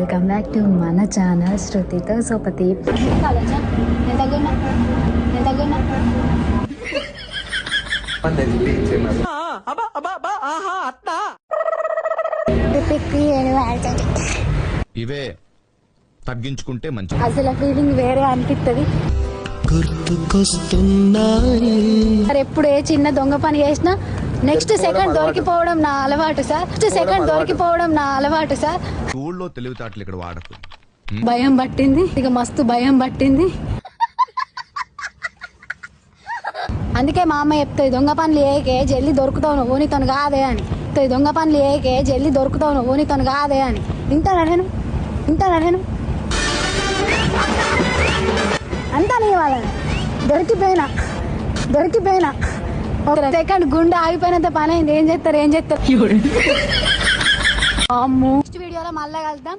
Welcome back to మన channel శృతితో సోపతి. ఇవే తగ్గించుకుంటే మంచి. అసలు ఫీలింగ్ వేరే అనిపిస్తుంది. ఎప్పుడు ఏ చిన్న దొంగ పని చేసినా నెక్స్ట్ సెకండ్ దొరికిపోవడం నా అలవాటు సార్. ఊళ్ళో తెలివితేటలు ఇక్కడ వాడకు. భయం పట్టింది, ఇక మస్తు భయం పట్టింది. అందుకే మా అమ్మ చెప్తాయి దొంగ పనులు ఏకే జల్లి దొరుకుతావు నువ్వు నీతోని కాదే అని. దొంగ పనులు ఏకే జల్లి దొరుకుతావు నువ్వు నీతోని కాదే అని. ఇంటానా నేను అంతా నీ వాళ్ళని దొరికిపోయినా ఒక సెకండ్ గుండె ఆగిపోయినంత పని అయింది. ఏం చేస్తారు చూడు. నెక్స్ట్ వీడియోలో మళ్ళీ కలుద్దాం.